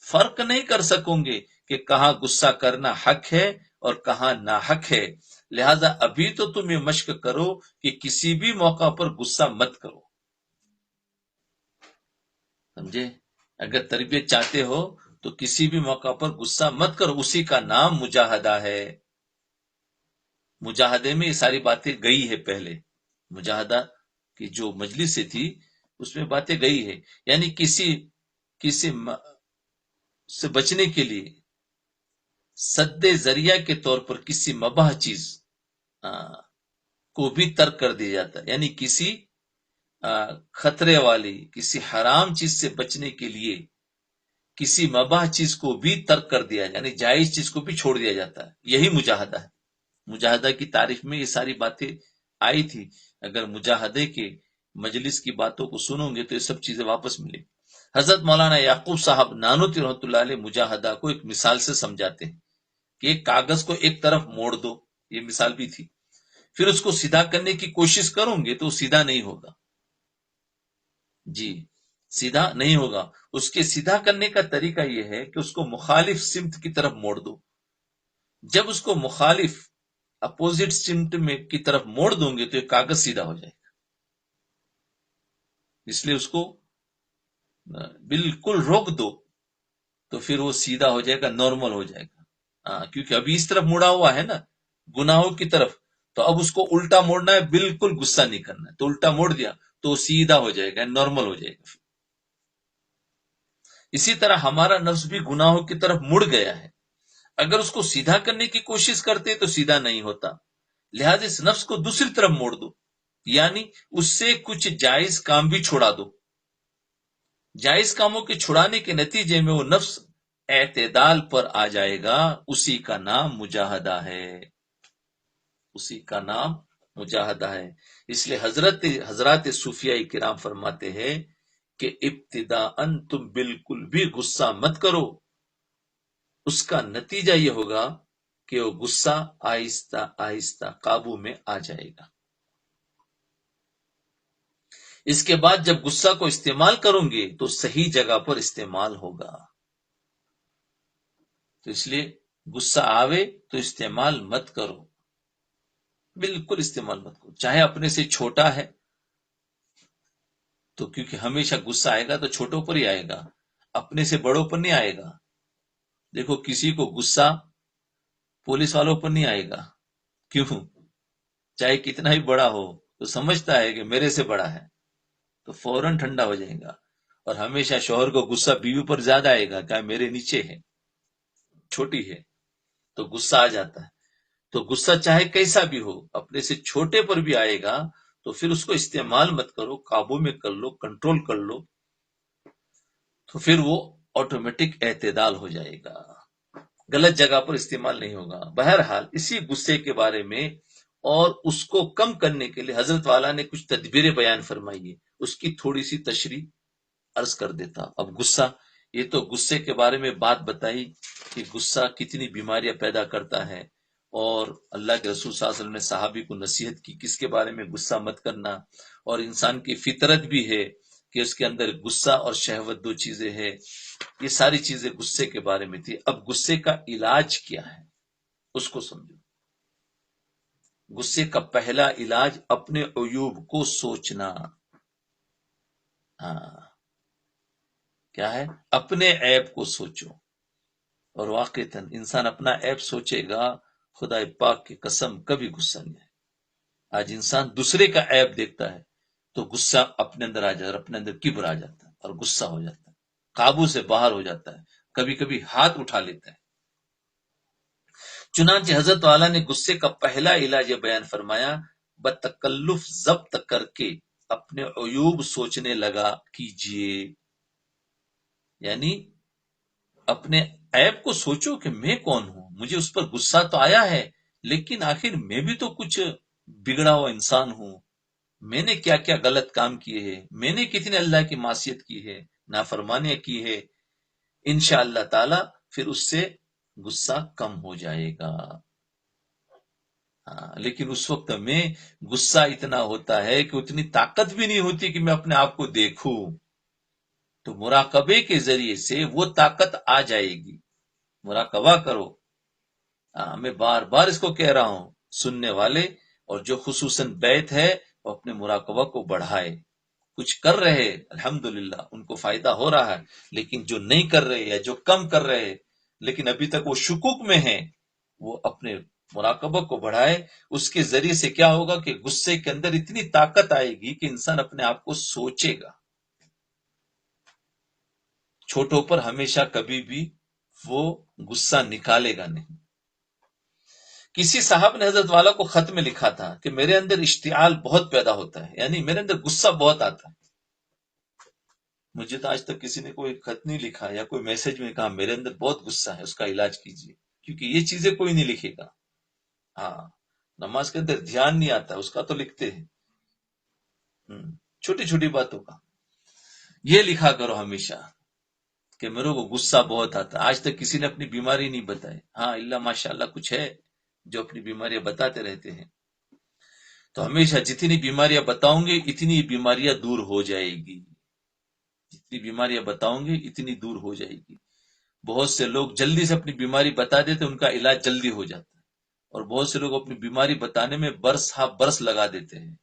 فرق نہیں کر سکوں گے کہ کہاں غصہ کرنا حق ہے اور کہاں ناحق ہے. لہذا ابھی تو تم یہ مشق کرو کہ کسی بھی موقع پر غصہ مت کرو. سمجھے؟ اگر تربیت چاہتے ہو تو کسی بھی موقع پر غصہ مت کرو. اسی کا نام مجاہدہ ہے. مجاہدے میں یہ ساری باتیں گئی ہے پہلے. مجاہدہ کی جو مجلس تھی اس میں باتیں گئی ہے. یعنی کسی سے بچنے کے لیے سد ذریعہ کے طور پر کسی مباح چیز کو بھی ترک کر دیا جاتا ہے. یعنی کسی خطرے والی کسی حرام چیز سے بچنے کے لیے کسی مباح چیز کو بھی ترک کر دیا، یعنی جائز چیز کو بھی چھوڑ دیا جاتا ہے. یہی مجاہدہ ہے. مجاہدہ کی تعریف میں یہ ساری باتیں آئی تھی. اگر مجاہدے کے مجلس کی باتوں کو سنو گے تو یہ سب چیزیں واپس ملیں. حضرت مولانا یعقوب صاحب نانوتی رحمۃ اللہ علیہ مجاہدہ کو ایک مثال سے سمجھاتے ہیں کہ ایک کاغذ کو ایک طرف موڑ دو، یہ مثال بھی تھی، پھر اس کو سیدھا کرنے کی کوشش کروں گے تو سیدھا نہیں ہوگا، جی سیدھا نہیں ہوگا۔ اس کے سیدھا کرنے کا طریقہ یہ ہے کہ اس کو مخالف سمت کی طرف موڑ دو۔ جب اس کو مخالف اپوزٹ سمت میں کی طرف موڑ دوں گے تو یہ کاغذ سیدھا ہو جائے گا، اس لیے اس کو بالکل روک دو تو پھر وہ سیدھا ہو جائے گا، نارمل ہو جائے گا۔ کیونکہ ابھی اس طرف مڑا ہوا ہے نا، گناہوں کی طرف، تو اب اس کو الٹا موڑنا ہے، بالکل غصہ نہیں کرنا ہے، تو الٹا موڑ دیا تو سیدھا ہو جائے گا، نارمل ہو جائے گا۔ اسی طرح ہمارا نفس بھی گناہوں کی طرف مڑ گیا ہے، اگر اس کو سیدھا کرنے کی کوشش کرتے تو سیدھا نہیں ہوتا، لہذا اس نفس کو دوسری طرف موڑ دو، یعنی اس سے کچھ جائز کام بھی چھوڑا دو۔ جائز کاموں کے چھڑانے کے نتیجے میں وہ نفس اعتدال پر آ جائے گا، اسی کا نام مجاہدہ ہے، اسی کا نام مجاہدہ ہے۔ اس لیے حضرات صوفیاء کرام فرماتے ہیں کہ ابتداءً تم بالکل بھی غصہ مت کرو، اس کا نتیجہ یہ ہوگا کہ وہ غصہ آہستہ آہستہ قابو میں آ جائے گا۔ اس کے بعد جب غصہ کو استعمال کروں گے تو صحیح جگہ پر استعمال ہوگا۔ تو اس لیے غصہ آوے تو استعمال مت کرو، بالکل استعمال مت کرو، چاہے اپنے سے چھوٹا ہے تو، کیونکہ ہمیشہ غصہ آئے گا تو چھوٹوں پر ہی آئے گا، اپنے سے بڑوں پر نہیں آئے گا۔ دیکھو کسی کو غصہ پولیس والوں پر نہیں آئے گا، کیوں؟ چاہے کتنا ہی بڑا ہو تو سمجھتا ہے کہ میرے سے بڑا ہے تو فوراً ٹھنڈا ہو جائے گا، اور ہمیشہ شوہر کو غصہ بیوی پر زیادہ آئے گا، کہ میرے نیچے ہے، چھوٹی ہے، تو غصہ آ جاتا ہے۔ تو غصہ چاہے کیسا بھی ہو، اپنے سے چھوٹے پر بھی آئے گا تو پھر اس کو استعمال مت کرو، قابو میں کر لو، کنٹرول کر لو، تو پھر وہ آٹومیٹک اعتدال ہو جائے گا، غلط جگہ پر استعمال نہیں ہوگا۔ بہرحال اسی غصے کے بارے میں اور اس کو کم کرنے کے لیے حضرت والا نے کچھ تدبیریں بیان فرمائی ہے، اس کی تھوڑی سی تشریح عرض کر دیتا۔ اب غصہ، یہ تو غصے کے بارے میں بات بتائی کہ غصہ کتنی بیماریاں پیدا کرتا ہے، اور اللہ کے رسول صلی اللہ علیہ وسلم نے صحابی کو نصیحت کی کس کے بارے میں غصہ مت کرنا، اور انسان کی فطرت بھی ہے کہ اس کے اندر غصہ اور شہوت دو چیزیں ہیں، یہ ساری چیزیں غصے کے بارے میں تھی۔ اب غصے کا علاج کیا ہے اس کو سمجھو۔ غصے کا پہلا علاج اپنے عیوب کو سوچنا۔ کیا ہے؟ اپنے عیب کو سوچو، اور واقعتاً انسان اپنا عیب سوچے گا، خدا پاک کی قسم کبھی غصہ نہیں ہے۔ آج انسان دوسرے کا عیب دیکھتا ہے تو غصہ اپنے اندر آ جاتا ہے، اپنے اندر کبر آ جاتا ہے اور غصہ ہو جاتا ہے، قابو سے باہر ہو جاتا ہے، کبھی کبھی ہاتھ اٹھا لیتا ہے۔ چنانچہ حضرت والا نے غصے کا پہلا علاج یہ بیان فرمایا، بتکلف ضبط کر کے اپنے عیوب سوچنے لگا کیجئے، یعنی اپنے عیب کو سوچو کہ میں کون ہوں، مجھے اس پر غصہ تو آیا ہے، لیکن آخر میں بھی تو کچھ بگڑا ہوا انسان ہوں، میں نے کیا کیا غلط کام کیے ہیں، میں نے کتنے اللہ کی معصیت کی ہے، نافرمانیاں کی ہے، انشاءاللہ تعالی پھر اس سے غصہ کم ہو جائے گا۔ لیکن اس وقت میں غصہ اتنا ہوتا ہے کہ اتنی طاقت بھی نہیں ہوتی کہ میں اپنے آپ کو دیکھوں، تو مراقبے کے ذریعے سے وہ طاقت آ جائے گی۔ مراقبہ کرو، میں بار بار اس کو کہہ رہا ہوں، سننے والے اور جو خصوصاً بیت ہے وہ اپنے مراقبہ کو بڑھائے، کچھ کر رہے الحمدللہ ان کو فائدہ ہو رہا ہے، لیکن جو نہیں کر رہے یا جو کم کر رہے لیکن ابھی تک وہ شکوک میں ہیں، وہ اپنے مراقبہ کو بڑھائے۔ اس کے ذریعے سے کیا ہوگا کہ غصے کے اندر اتنی طاقت آئے گی کہ انسان اپنے آپ کو سوچے گا، چھوٹوں پر ہمیشہ کبھی بھی وہ غصہ نکالے گا نہیں۔ کسی صاحب نے حضرت والا کو خط میں لکھا تھا کہ میرے اندر اشتعال بہت پیدا ہوتا ہے، یعنی میرے اندر غصہ بہت آتا ہے۔ مجھے تو آج تک کسی نے کوئی خط نہیں لکھا یا کوئی میسج میں کہا میرے اندر بہت غصہ ہے، اس کا علاج کیجیے، کیونکہ یہ چیزیں کوئی نہیں لکھے گا۔ نماز کے اندر دھیان نہیں آتا، اس کا تو لکھتے ہیں، چھوٹی چھوٹی باتوں کا۔ یہ لکھا کرو ہمیشہ کہ میرے کو غصہ بہت آتا ہے. آج تک کسی نے اپنی بیماری نہیں بتائی. ہاں اللہ ماشاء اللہ کچھ ہے جو اپنی بیماریاں بتاتے رہتے ہیں. تو ہمیشہ جتنی بیماریاں بتاؤں گے اتنی بیماریاں دور ہو جائے گی. جتنی بیماریاں بتاؤں گے اتنی دور ہو جائے گی. بہت سے لوگ جلدی سے اپنی بیماری بتا دیتے، ان کا علاج جلدی ہو جاتا ہے. اور بہت سے لوگ اپنی بیماری بتانے میں برس ہاں برس لگا دیتے ہیں.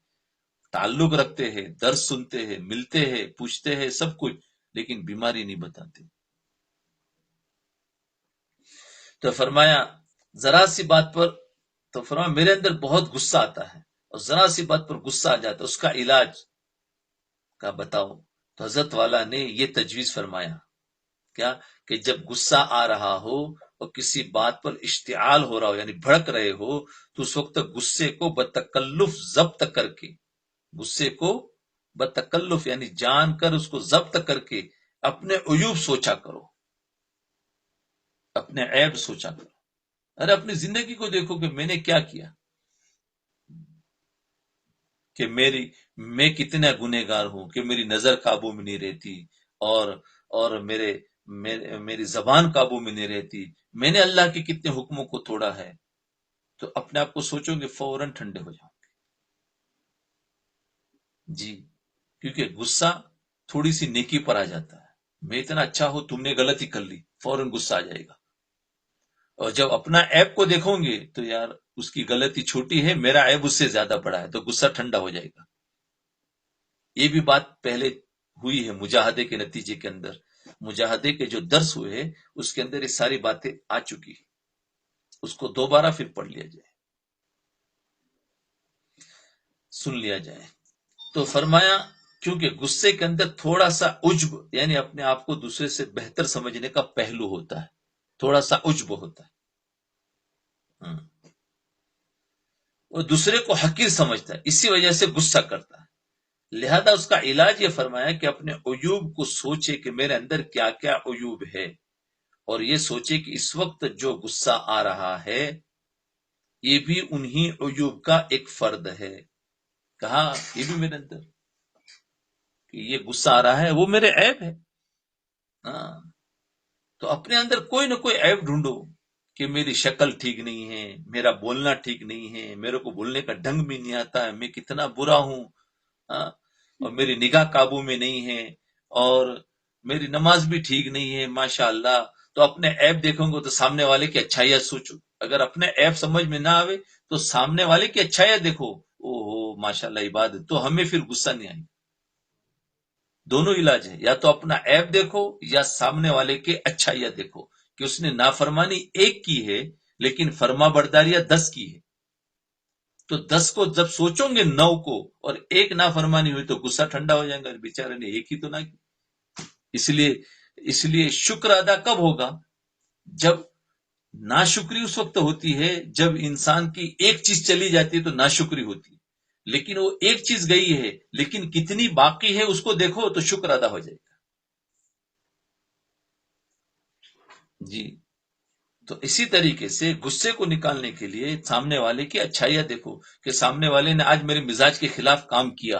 تعلق رکھتے ہیں، درد سنتے ہیں، ملتے ہیں، پوچھتے ہیں، سب کچھ، لیکن بیماری نہیں بتاتے. تو فرمایا ذرا سی بات پر، تو فرمایا میرے اندر بہت غصہ آتا ہے اور ذرا سی بات پر غصہ آ جاتا ہے، اس کا علاج کا بتاؤ. تو حضرت والا نے یہ تجویز فرمایا کیا کہ جب غصہ آ رہا ہو اور کسی بات پر اشتعال ہو رہا ہو، یعنی بھڑک رہے ہو، تو اس وقت غصے کو بتکلف ضبط کر کے، غصے کو بتکلف یعنی جان کر اس کو ضبط کر کے اپنے عیوب سوچا کرو، اپنے عیب سوچا کرو. ارے اپنی زندگی کو دیکھو کہ میں نے کیا کیا، کہ میں کتنا گنہگار ہوں، کہ میری نظر قابو میں نہیں رہتی، اور میری زبان قابو میں نہیں رہتی، میں نے اللہ کے کتنے حکموں کو توڑا ہے. تو اپنے آپ کو سوچو گے فوراً ٹھنڈے ہو جاؤ گے. جی، کیونکہ غصہ تھوڑی سی نیکی پر آ جاتا ہے. میں اتنا اچھا ہوں، تم نے غلطی کر لی، فوراً غصہ آ جائے گا. اور جب اپنا عیب کو دیکھو گے تو یار اس کی غلطی چھوٹی ہے، میرا عیب اس سے زیادہ بڑا ہے، تو غصہ ٹھنڈا ہو جائے گا. یہ بھی بات پہلے ہوئی ہے مجاہدے کے نتیجے کے اندر. مجاہدے کے جو درس ہوئے اس کے اندر یہ ساری باتیں آ چکی، اس کو دوبارہ پھر پڑھ لیا جائے، سن لیا جائے. تو فرمایا کیونکہ غصے کے اندر تھوڑا سا عجب یعنی اپنے آپ کو دوسرے سے بہتر سمجھنے کا پہلو ہوتا ہے، تھوڑا سا عجب ہوتا ہے. وہ دوسرے کو حقیر سمجھتا ہے، اسی وجہ سے غصہ کرتا ہے. لہذا اس کا علاج یہ فرمایا کہ اپنے عیوب کو سوچے کہ میرے اندر کیا کیا عیوب ہے، اور یہ سوچے کہ اس وقت جو غصہ آ رہا ہے یہ بھی انہی عیوب کا ایک فرد ہے. کہا یہ بھی میرے اندر کہ یہ غصہ آ رہا ہے وہ میرے عیب ہے. ہاں، تو اپنے اندر کوئی نہ کوئی عیب ڈھونڈو کہ میری شکل ٹھیک نہیں ہے، میرا بولنا ٹھیک نہیں ہے، میرے کو بولنے کا ڈھنگ بھی نہیں آتا ہے، میں کتنا برا ہوں، اور میری نگاہ قابو میں نہیں ہے، اور میری نماز بھی ٹھیک نہیں ہے ماشاء اللہ. تو اپنے عیب دیکھوں گے تو سامنے والے کی اچھائیاں سوچو. اگر اپنے عیب سمجھ میں نہ آوے تو سامنے والے کی اچھائیاں دیکھو، او ہو ماشاء اللہ عبادت، تو ہمیں پھر غصہ نہیں آئے گا. دونوں علاج ہے، یا تو اپنا عیب دیکھو یا سامنے والے کے اچھائیاں دیکھو کہ اس نے نافرمانی ایک کی ہے لیکن فرما برداریاں 10 کی ہے. تو 10 کو جب سوچوں گے 9 کو اور ایک نافرمانی ہوئی تو غصہ ٹھنڈا ہو جائے گا، بیچارے نے ایک ہی تو نہ کی. اس لیے شکر ادا کب ہوگا؟ جب ناشکری اس وقت ہوتی ہے جب انسان کی ایک چیز چلی جاتی ہے تو ناشکری ہوتی ہے، لیکن وہ ایک چیز گئی ہے لیکن کتنی باقی ہے اس کو دیکھو تو شکر ادا ہو جائے گا. جی، تو اسی طریقے سے غصے کو نکالنے کے لیے سامنے والے کی اچھائیاں دیکھو کہ سامنے والے نے آج میرے مزاج کے خلاف کام کیا،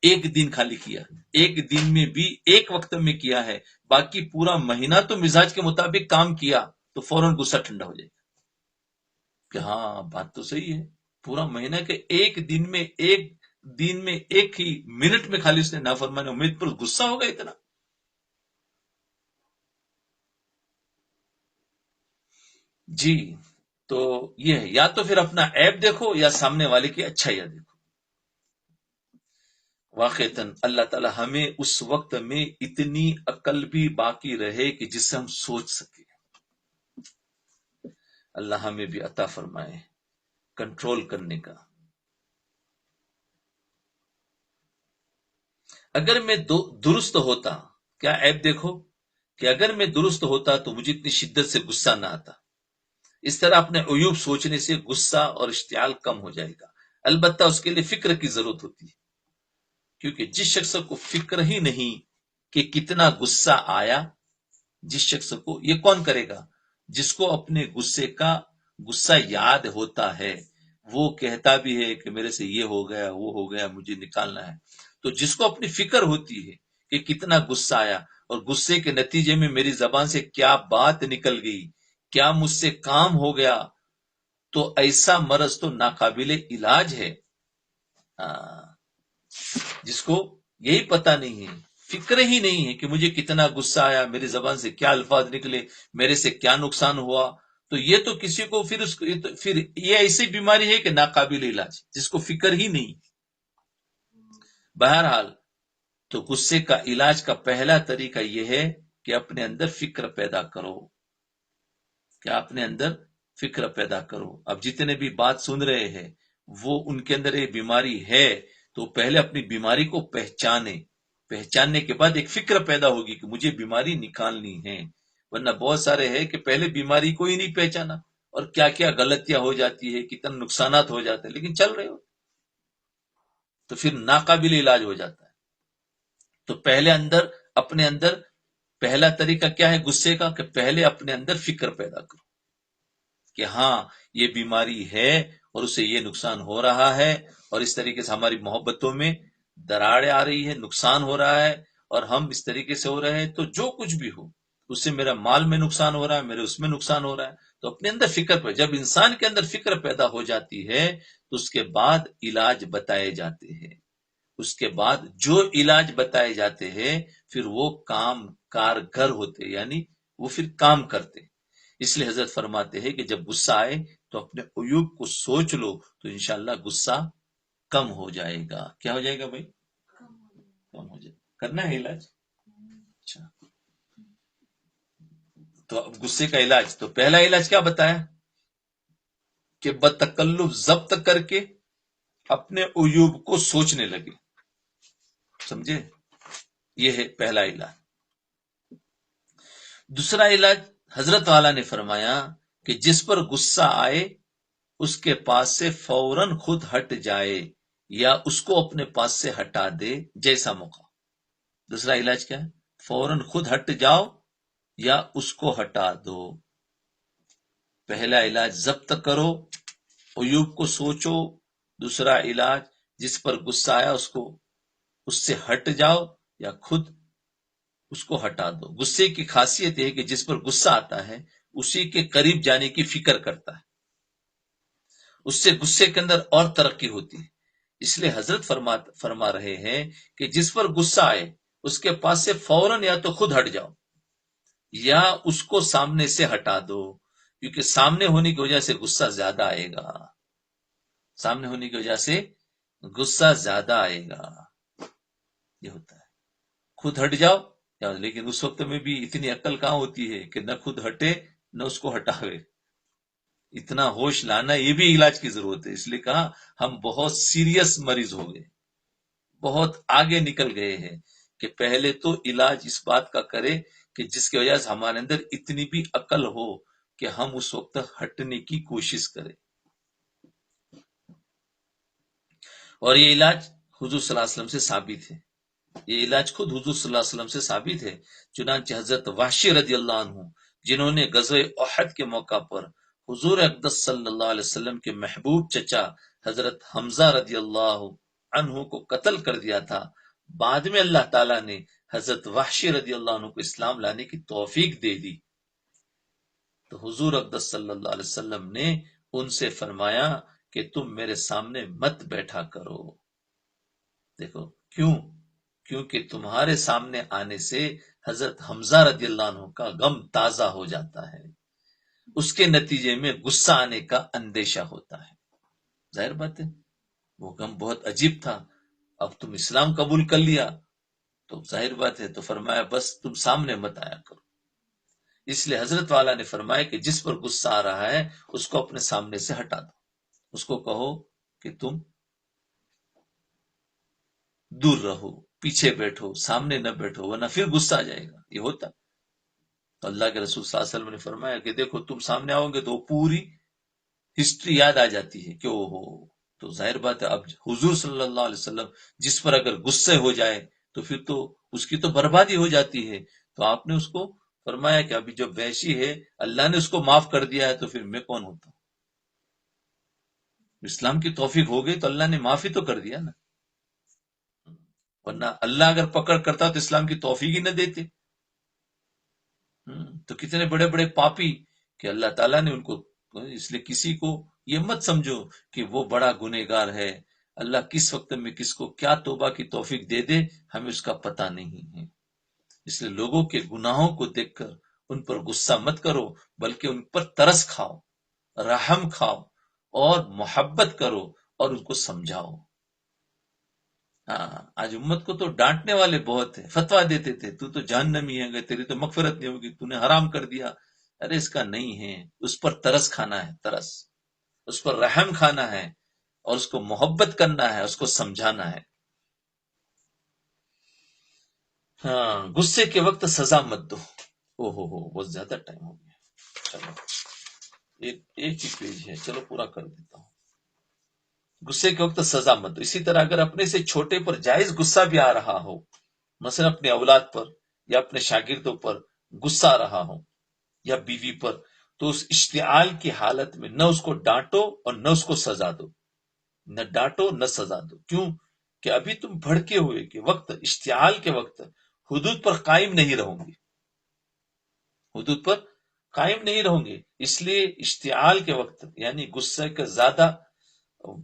ایک دن خالی کیا، ایک دن میں بھی ایک وقت میں کیا ہے، باقی پورا مہینہ تو مزاج کے مطابق کام کیا، تو فوراً غصہ ٹھنڈا ہو جائے گا کہ ہاں بات تو صحیح ہے. پورا مہینہ کے ایک دن میں ایک ہی منٹ میں خالی اس نے نافرمانی، امید پر غصہ ہوگا اتنا. جی، تو یہ ہے، یا تو پھر اپنا عیب دیکھو یا سامنے والے کی اچھائیاں دیکھو. واقعتاً اللہ تعالی ہمیں اس وقت میں اتنی عقل بھی باقی رہے کہ جس سے ہم سوچ سکیں. اللہ ہمیں بھی عطا فرمائے کنٹرول کرنے کا. اگر میں درست ہوتا، کیا عیب دیکھو کہ اگر میں درست ہوتا تو مجھے اتنی شدت سے غصہ نہ آتا. اس طرح اپنے عیوب سوچنے سے غصہ اور اشتعال کم ہو جائے گا. البتہ اس کے لیے فکر کی ضرورت ہوتی ہے، کیونکہ جس شخص کو فکر ہی نہیں کہ کتنا غصہ آیا، جس شخص کو، یہ کون کرے گا؟ جس کو اپنے غصہ یاد ہوتا ہے، وہ کہتا بھی ہے کہ میرے سے یہ ہو گیا وہ ہو گیا مجھے نکالنا ہے. تو جس کو اپنی فکر ہوتی ہے کہ کتنا غصہ آیا اور غصے کے نتیجے میں میری زبان سے کیا بات نکل گئی، کیا مجھ سے کام ہو گیا، تو ایسا مرض تو ناقابل علاج ہے۔ جس کو یہی پتا نہیں ہے، فکر ہی نہیں ہے کہ مجھے کتنا غصہ آیا، میری زبان سے کیا الفاظ نکلے، میرے سے کیا نقصان ہوا، تو یہ تو کسی کو پھر یہ ایسی بیماری ہے کہ ناقابل علاج، جس کو فکر ہی نہیں۔ بہرحال تو غصے کا علاج کا پہلا طریقہ یہ ہے کہ اپنے اندر فکر پیدا کرو، کہ اپنے اندر فکر پیدا کرو۔ اب جتنے بھی بات سن رہے ہیں وہ ان کے اندر یہ بیماری ہے، تو پہلے اپنی بیماری کو پہچاننے کے بعد ایک فکر پیدا ہوگی کہ مجھے بیماری نکالنی ہے۔ ورنہ بہت سارے ہیں کہ پہلے بیماری کو ہی نہیں پہچانا، اور کیا کیا غلطیاں ہو جاتی ہے، کتنے نقصانات ہو جاتے ہیں، لیکن چل رہے ہو تو پھر ناقابل علاج ہو جاتا ہے۔ تو پہلے اپنے اندر پہلا طریقہ کیا ہے غصے کا، کہ پہلے اپنے اندر فکر پیدا کرو کہ ہاں یہ بیماری ہے اور اسے یہ نقصان ہو رہا ہے، اور اس طریقے سے ہماری محبتوں میں دراڑیں آ رہی ہے، نقصان ہو رہا ہے، اور ہم اس طریقے سے ہو رہے ہیں، تو جو کچھ بھی ہو اس سے میرا مال میں نقصان ہو رہا ہے، میرے اس میں نقصان ہو رہا ہے۔ تو اپنے اندر فکر پہ جب انسان کے اندر فکر پیدا ہو جاتی ہے تو اس کے بعد علاج بتائے جاتے ہیں، اس کے بعد جو علاج بتائے جاتے ہیں پھر وہ کارگر ہوتے، یعنی وہ پھر کام کرتے۔ اس لیے حضرت فرماتے ہیں کہ جب غصہ آئے تو اپنے عیوب کو سوچ لو تو انشاءاللہ غصہ کم ہو جائے گا۔ کیا ہو جائے گا بھائی؟ کم ہو جائے گا۔ کرنا ہے علاج؟ اچھا، تو اب غصے کا علاج، تو پہلا علاج کیا بتایا کہ بتکلف ضبط کر کے اپنے عیوب کو سوچنے لگے۔ سمجھے؟ یہ ہے پہلا علاج۔ دوسرا علاج حضرت والا نے فرمایا کہ جس پر غصہ آئے اس کے پاس سے فوراً خود ہٹ جائے یا اس کو اپنے پاس سے ہٹا دے جیسا موقع۔ دوسرا علاج کیا ہے؟ فوراً خود ہٹ جاؤ یا اس کو ہٹا دو۔ پہلا علاج ضبط کرو، عیوب کو سوچو۔ دوسرا علاج جس پر غصہ آیا اس سے ہٹ جاؤ یا خود اس کو ہٹا دو۔ غصے کی خاصیت ہے کہ جس پر غصہ آتا ہے اسی کے قریب جانے کی فکر کرتا ہے، اس سے غصے کے اندر اور ترقی ہوتی ہے۔ اس لیے حضرت فرما رہے ہیں کہ جس پر غصہ آئے اس کے پاس سے فوراً یا تو خود ہٹ جاؤ یا اس کو سامنے سے ہٹا دو، کیونکہ سامنے ہونے کی وجہ سے غصہ زیادہ آئے گا، سامنے ہونے کی وجہ سے غصہ زیادہ آئے گا۔ یہ ہوتا ہے خود ہٹ جاؤ، لیکن اس وقت میں بھی اتنی عقل کہاں ہوتی ہے کہ نہ خود ہٹے نہ اس کو ہٹاوے۔ اتنا ہوش لانا یہ بھی علاج کی ضرورت ہے۔ اس لیے کہا ہم بہت سیریس مریض ہو گئے، بہت آگے نکل گئے ہیں کہ پہلے تو علاج اس بات کا کرے کہ جس کی وجہ سے ہمارے اندر اتنی بھی عقل ہو کہ ہم اس وقت ہٹنے کی کوشش کریں۔ اور یہ علاج حضور صلی اللہ علیہ وسلم سے ثابت ہے، یہ علاج خود حضور صلی اللہ علیہ وسلم سے ثابت ہے۔ چنانچہ حضرت وحشی رضی اللہ عنہ جنہوں نے غزوہ احد کے موقع پر حضور اقدس صلی اللہ علیہ وسلم کے محبوب چچا حضرت حمزہ رضی اللہ عنہ کو قتل کر دیا تھا، بعد میں اللہ تعالیٰ نے حضرت وحشی رضی اللہ عنہ کو اسلام لانے کی توفیق دے دی، تو حضور اقدس صلی اللہ علیہ وسلم نے ان سے فرمایا کہ تم میرے سامنے مت بیٹھا کرو۔ دیکھو کیونکہ تمہارے سامنے آنے سے حضرت حمزہ رضی اللہ عنہ کا غم تازہ ہو جاتا ہے، اس کے نتیجے میں غصہ آنے کا اندیشہ ہوتا ہے۔ ظاہر بات ہے وہ غم بہت عجیب تھا، اب تم اسلام قبول کر لیا تو ظاہر بات ہے، تو فرمایا بس تم سامنے مت آیا کرو۔ اس لیے حضرت والا نے فرمایا کہ جس پر غصہ آ رہا ہے اس کو اپنے سامنے سے ہٹا دو، اس کو کہو کہ تم دور رہو، پیچھے بیٹھو، سامنے نہ بیٹھو، ورنہ پھر غصہ آ جائے گا۔ یہ ہوتا تو اللہ کے رسول صلی اللہ علیہ وسلم نے فرمایا کہ دیکھو تم سامنے آؤ گے تو پوری ہسٹری یاد آ جاتی ہے کہ او ہو، تو ظاہر بات ہے اب حضور صلی اللہ علیہ وسلم جس پر اگر غصے ہو جائے تو پھر تو اس کی تو بربادی ہو جاتی ہے۔ تو آپ نے اس کو فرمایا کہ ابھی جو وحشی ہے اللہ نے اس کو معاف کر دیا ہے تو پھر میں کون ہوتا ہوں؟ اسلام کی توفیق ہو گئی تو اللہ نے معافی تو کر دیا نا۔ ورنہ اللہ اگر پکڑ کرتا تو اسلام کی توفیق ہی نہ دیتے. تو کتنے بڑے بڑے پاپی کہ اللہ تعالیٰ نے ان کو، اس لیے کسی کو یہ مت سمجھو کہ وہ بڑا گنہگار ہے. اللہ کس وقت میں کس کو کیا توبہ کی توفیق دے دے ہمیں اس کا پتہ نہیں ہے. اس لیے لوگوں کے گناہوں کو دیکھ کر ان پر غصہ مت کرو، بلکہ ان پر ترس کھاؤ، رحم کھاؤ اور محبت کرو اور ان کو سمجھاؤ. ہاں، آج امت کو تو ڈانٹنے والے بہت ہیں، فتویٰ دیتے تھے تو جہنمی ہے، تیری تو مغفرت نہیں ہوگی، تو نے حرام کر دیا. ارے اس کا نہیں ہے، اس پر ترس کھانا ہے، ترس، اس پر رحم کھانا ہے اور اس کو محبت کرنا ہے، اس کو سمجھانا ہے. ہاں، غصے کے وقت سزا مت دو. او ہو بہت زیادہ ٹائم ہو گیا. چلو ایک ہی پیج ہے، چلو پورا کر دیتا ہوں. غصے کے وقت سزا مت دو. اسی طرح اگر اپنے سے چھوٹے پر جائز غصہ بھی آ رہا ہو، مثلا اپنے اولاد پر یا اپنے شاگردوں پر غصہ آ رہا ہو یا بیوی پر، تو اس اشتعال کی حالت میں نہ اس کو ڈانٹو اور نہ اس کو سزا دو. نہ ڈانٹو نہ سزا دو. کیوں کہ ابھی تم بھڑکے ہوئے کے وقت، اشتعال کے وقت حدود پر قائم نہیں رہوں گے، حدود پر قائم نہیں رہوں گے. اس لیے اشتعال کے وقت یعنی غصے کا زیادہ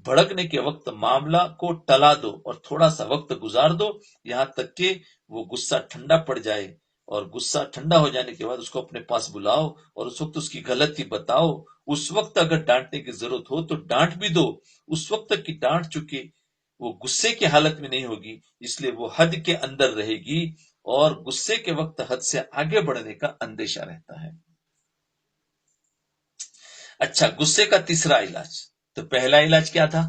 بھڑکنے کے وقت معاملہ کو ٹلا دو اور تھوڑا سا وقت گزار دو، یہاں تک کہ وہ غصہ ٹھنڈا پڑ جائے. اور غصہ ٹھنڈا ہو جانے کے بعد اس کو اپنے پاس بلاؤ اور اس وقت اس کی غلطی بتاؤ. اس وقت اگر ڈانٹنے کی ضرورت ہو تو ڈانٹ بھی دو. اس وقت تک کی ڈانٹ چکے وہ غصے کی حالت میں نہیں ہوگی، اس لیے وہ حد کے اندر رہے گی اور غصے کے وقت حد سے آگے بڑھنے کا اندیشہ رہتا ہے. اچھا، غصے کا تیسرا علاج. تو پہلا علاج کیا تھا؟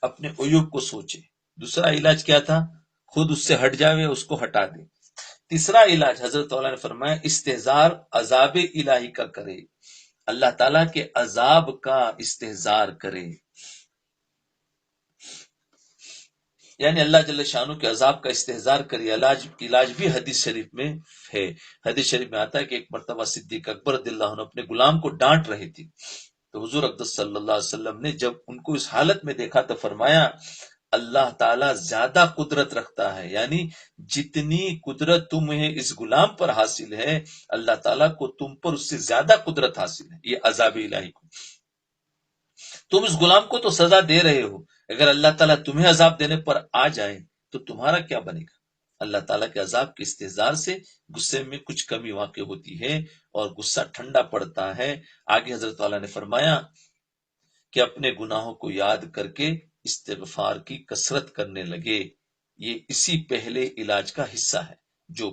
اپنے عیوب کو سوچے. دوسرا علاج کیا تھا؟ خود اس سے ہٹ جاوے، اس کو ہٹا دے. تیسرا علاج حضرت والا نے فرمایا استحضار عذاب الہی کا کرے، اللہ تعالیٰ کے عذاب کا استحضار کرے. یعنی اللہ جل شانہ کے عذاب کا استحضار کرے. علاج بھی حدیث شریف میں ہے. حدیث شریف میں آتا ہے کہ ایک مرتبہ صدیق اکبر رضی اللہ عنہ اپنے غلام کو ڈانٹ رہے تھے، تو حضور اقدس صلی اللہ علیہ وسلم نے جب ان کو اس حالت میں دیکھا تو فرمایا اللہ تعالیٰ زیادہ قدرت رکھتا ہے، یعنی جتنی قدرت تمہیں اس غلام پر حاصل ہے اللہ تعالیٰ کو تم پر اس سے زیادہ قدرت حاصل ہے. یہ عذاب الہی کو، تم اس غلام کو تو سزا دے رہے ہو، اگر اللہ تعالیٰ تمہیں عذاب دینے پر آ جائے تو تمہارا کیا بنے گا؟ اللہ تعالیٰ کے عذاب کے استحضار سے غصے میں کچھ کمی واقع ہوتی ہے اور غصہ ٹھنڈا پڑتا ہے. آگے حضرت والا نے فرمایا کہ اپنے گناہوں کو یاد کر کے استغفار کی کثرت کرنے لگے. یہ اسی پہلے علاج کا حصہ ہے جو